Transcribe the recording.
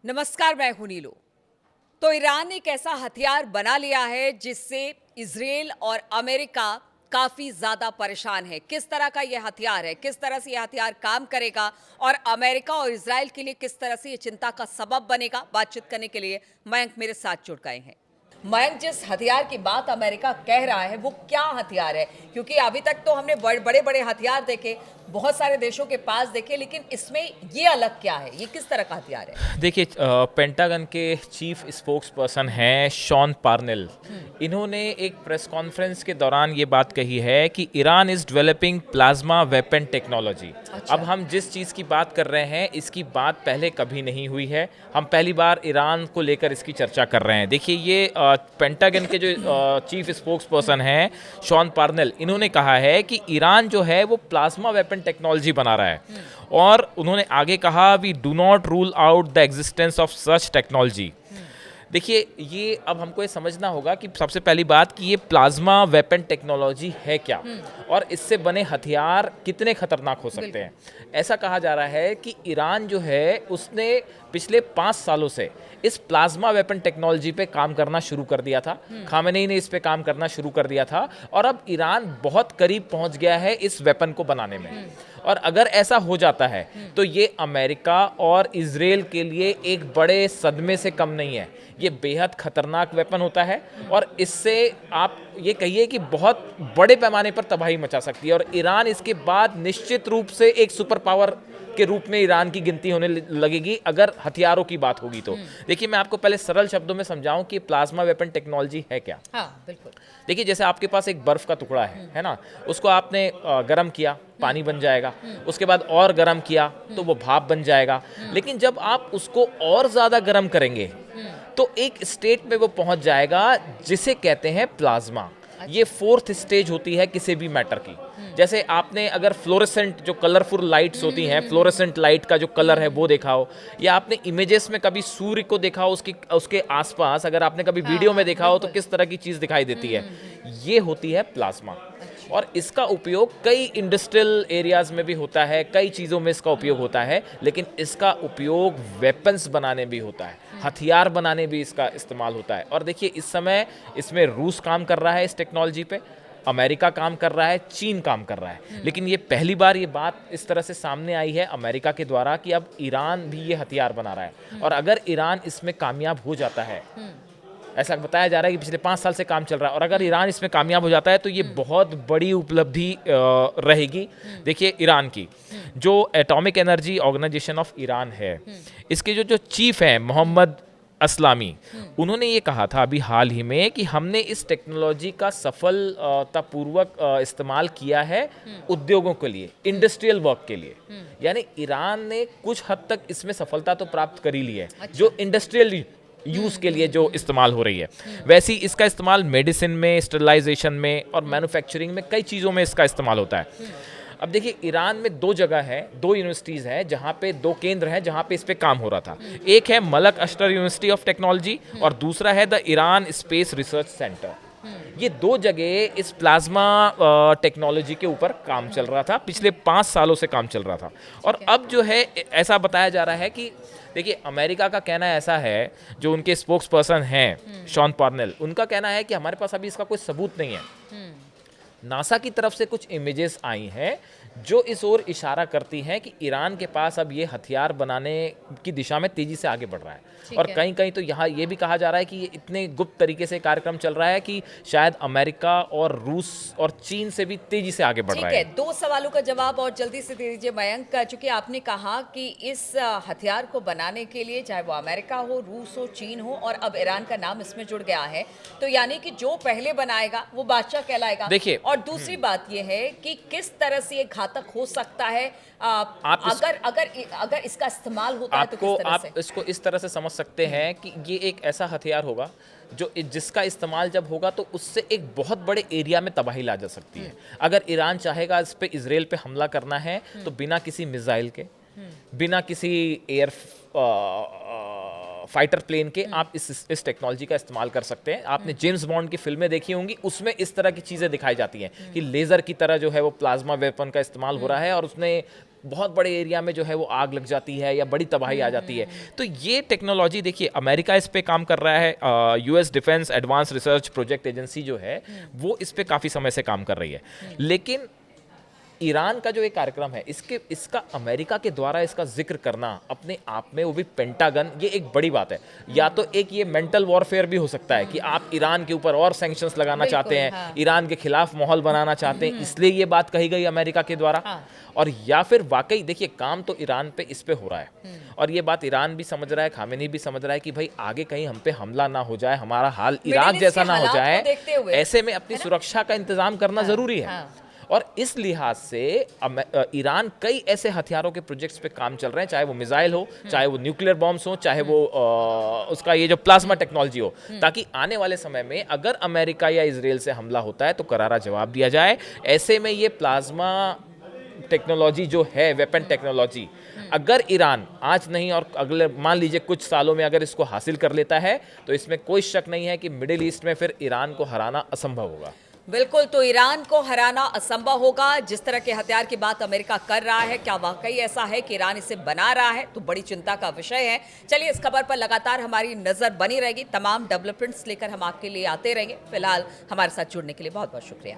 नमस्कार, मैं हूं नीलू। तो ईरान ने एक ऐसा हथियार बना लिया है जिससे इजराइल और अमेरिका काफी ज्यादा परेशान है। किस तरह का यह हथियार है, किस तरह से यह हथियार काम करेगा और अमेरिका और इजराइल के लिए किस तरह से यह चिंता का सबब बनेगा, बातचीत करने के लिए मयंक मेरे साथ जुड़ गए हैं। मयंक, जिस हथियार की बात अमेरिका कह रहा है वो क्या हथियार है? क्योंकि अभी तक तो हमने बड़े बड़े हथियार देखे, बहुत सारे देशों के पास देखे, लेकिन इसमें ये अलग क्या है? ये किस तरह का हथियार है? देखिए, पेंटागन के चीफ स्पोक्स पर्सन हैं शॉन पार्नेल। इन्होंने एक प्रेस कॉन्फ्रेंस के दौरान ये बात कही है कि Iran is developing plasma weapon technology. अच्छा। अब हम जिस चीज़ की बात कर रहे हैं इसकी बात पहले कभी नहीं हुई है। हम पहली बार ईरान को लेकर इसकी चर्चा कर रहे हैं। देखिए, ये पेंटागन के जो चीफ स्पोक्स पर्सन हैं शॉन पार्नेल, इन्होंने कहा है कि ईरान जो है वो प्लाज्मा वेपन टेक्नोलॉजी बना रहा है। और उन्होंने आगे कहा, we do not rule out the existence of such technology. देखिए, ये अब हमको ये समझना होगा कि सबसे पहली बात कि ये प्लाज्मा वेपन टेक्नोलॉजी है क्या और इससे बने हथियार कितने खतरनाक हो सकते हैं। ऐसा कहा जा रहा है कि ईरान जो है उसने पिछले 5 सालों से इस प्लाज्मा वेपन टेक्नोलॉजी पे काम करना शुरू कर दिया था। खामेनेई ने इस पे काम करना शुरू कर दिया था और अब ईरान बहुत करीब पहुंच गया है इस वेपन को बनाने में। और अगर ऐसा हो जाता है तो ये अमेरिका और इजराइल के लिए एक बड़े सदमे से कम नहीं है। ये बेहद खतरनाक वेपन होता है और इससे आप ये कहिए कि बहुत बड़े पैमाने पर तबाही मचा सकती है और ईरान इसके बाद निश्चित रूप से एक सुपर पावर के रूप में ईरान की गिनती होने लगेगी अगर हथियारों की बात होगी तो। देखिए, मैं आपको पहले सरल शब्दों में समझाऊं कि प्लाज्मा वेपन टेक्नोलॉजी है क्या। हाँ, बिल्कुल। देखिए, जैसे आपके पास एक बर्फ का टुकड़ा है ना, उसको आपने गर्म किया, पानी बन जाएगा। उसके बाद और गर्म किया तो वो भाप बन जाएगा। लेकिन जब आप उसको और ज़्यादा गर्म करेंगे तो एक स्टेट में वो पहुंच जाएगा जिसे कहते हैं प्लाज्मा। ये 4th स्टेज होती है किसी भी मैटर की। जैसे आपने अगर फ्लोरेसेंट जो कलरफुल लाइट्स होती हैं, फ्लोरेसेंट लाइट का जो कलर है वो देखा हो, या आपने इमेजेस में कभी सूर्य को देखा हो, उसके आसपास अगर आपने कभी वीडियो में देखा हो तो किस तरह की चीज़ दिखाई देती है, ये होती है प्लाज्मा। और इसका उपयोग कई इंडस्ट्रियल एरियाज में भी होता है, कई चीज़ों में इसका उपयोग होता है, लेकिन इसका उपयोग वेपन्स बनाने भी होता है, हथियार बनाने भी इसका इस्तेमाल होता है। और देखिए, इस समय इसमें रूस काम कर रहा है इस टेक्नोलॉजी पे, अमेरिका काम कर रहा है, चीन काम कर रहा है। लेकिन ये पहली बार ये बात इस तरह से सामने आई है अमेरिका के द्वारा कि अब ईरान भी ये हथियार बना रहा है। और अगर ईरान इसमें कामयाब हो जाता है, ऐसा बताया जा रहा है कि पिछले 5 साल से काम चल रहा है, और अगर ईरान इसमें कामयाब हो जाता है तो ये बहुत बड़ी उपलब्धि रहेगी। देखिए, ईरान की जो atomic energy organisation of Iran है, इसके जो चीफ हैं मोहम्मद असलामी, उन्होंने ये कहा था अभी हाल ही में कि हमने इस टेक्नोलॉजी का सफलतापूर्वक इस्तेमाल किया है उद्योगों के लिए, इंडस्ट्रियल वर्क के लिए। यानी ईरान ने कुछ हद तक इसमें सफलता तो प्राप्त कर ही ली है। अच्छा। जो इंडस्ट्रियल यूज़ के लिए जो इस्तेमाल हो रही है, वैसे ही इसका इस्तेमाल मेडिसिन में, स्टरलाइजेशन में और मैन्युफैक्चरिंग में, कई चीज़ों में इसका इस्तेमाल होता है। अब देखिए, ईरान में 2 जगह है, 2 यूनिवर्सिटीज़ हैं जहाँ पे 2 केंद्र हैं जहाँ पे इस पे काम हो रहा था। एक है मलक अशटर यूनिवर्सिटी ऑफ टेक्नोलॉजी और दूसरा है the Iran space research centre. ये 2 जगह इस प्लाज्मा टेक्नोलॉजी के ऊपर काम चल रहा था, पिछले 5 सालों से काम चल रहा था। और अब जो है ऐसा बताया जा रहा है कि देखिए, अमेरिका का कहना ऐसा है, जो उनके स्पोक्स पर्सन हैं शॉन पार्नेल, उनका कहना है कि हमारे पास अभी इसका कोई सबूत नहीं है। नासा की तरफ से कुछ इमेजेस आई हैं जो इस ओर इशारा करती हैं कि ईरान के पास अब ये हथियार बनाने की दिशा में तेजी से आगे बढ़ रहा है। और कहीं कहीं तो यहाँ ये भी कहा जा रहा है कि ये इतने गुप्त तरीके से कार्यक्रम चल रहा है कि शायद अमेरिका और रूस और चीन से भी तेजी से आगे बढ़ रहा है। 2 सवालों का जवाब और जल्दी से दे दीजिए मयंक। चूंकि आपने कहा कि इस हथियार को बनाने के लिए चाहे वो अमेरिका हो, रूस हो, चीन हो और अब ईरान का नाम इसमें जुड़ गया है, तो यानी कि जो पहले बनाएगा वो बादशाह कहलाएगा। देखिए, और दूसरी बात ये है कि किस तरह से ये घातक हो सकता है, अगर इसका इस्तेमाल होता है तो किस तरह से? आप इसको इस तरह से समझ सकते हैं कि ये एक ऐसा हथियार होगा जिसका इस्तेमाल जब होगा तो उससे एक बहुत बड़े एरिया में तबाही ला जा सकती है। अगर ईरान चाहेगा इस पे, इजराइल पे हमला करना है, तो बिना किसी मिसाइल के, बिना किसी एयर फाइटर प्लेन के आप इस टेक्नोलॉजी का इस्तेमाल कर सकते हैं। आपने जेम्स बॉन्ड की फिल्में देखी होंगी, उसमें इस तरह की चीज़ें दिखाई जाती हैं कि लेज़र की तरह जो है वो प्लाज्मा वेपन का इस्तेमाल हो रहा है और उसने बहुत बड़े एरिया में जो है वो आग लग जाती है या बड़ी तबाही आ जाती है। तो ये टेक्नोलॉजी देखिए, अमेरिका इस पे काम कर रहा है, US defence advance research project agency जो है वो इस पे काफ़ी समय से काम कर रही है। लेकिन ईरान का जो एक कार्यक्रम है, इसका अमेरिका के द्वारा इसका जिक्र करना अपने आप में, वो भी पेंटागन, ये एक बड़ी बात है। या तो एक ये मेंटल वॉरफेयर भी हो सकता है कि आप ईरान के ऊपर और सैंक्शंस लगाना चाहते हैं, हाँ। ईरान के खिलाफ माहौल बनाना चाहते हैं, इसलिए ये बात कही गई अमेरिका के द्वारा। हाँ। और या फिर वाकई देखिए, काम तो ईरान पे इस पे हो रहा है और ये बात ईरान भी समझ रहा है, खामेनी भी समझ रहा है कि भाई आगे कहीं हम पे हमला ना हो जाए, हमारा हाल इराक मिडिल ईस्ट जैसा के ना हो हालात को जाए, देखते हुए, ऐसे में अपनी सुरक्षा का इंतजाम करना जरूरी है। हाँ। और इस लिहाज से ईरान कई ऐसे हथियारों के प्रोजेक्ट्स पे काम चल रहे हैं, चाहे वो मिसाइल हो, चाहे वो न्यूक्लियर बॉम्ब्स हो, चाहे वो उसका ये जो प्लाज्मा टेक्नोलॉजी हो, ताकि आने वाले समय में अगर अमेरिका या इजराइल से हमला होता है तो करारा जवाब दिया जाए। ऐसे में ये प्लाज्मा टेक्नोलॉजी जो है, वेपन टेक्नोलॉजी, अगर ईरान आज नहीं और अगले मान लीजिए कुछ सालों में अगर इसको हासिल कर लेता है तो इसमें कोई शक नहीं है कि मिडिल ईस्ट में फिर ईरान को हराना असंभव होगा। बिल्कुल, तो ईरान को हराना असंभव होगा। जिस तरह के हथियार की बात अमेरिका कर रहा है, क्या वाकई ऐसा है कि ईरान इसे बना रहा है, तो बड़ी चिंता का विषय है। चलिए, इस खबर पर लगातार हमारी नजर बनी रहेगी, तमाम डेवलपमेंट्स लेकर हम आपके लिए आते रहेंगे। फिलहाल हमारे साथ जुड़ने के लिए बहुत बहुत शुक्रिया।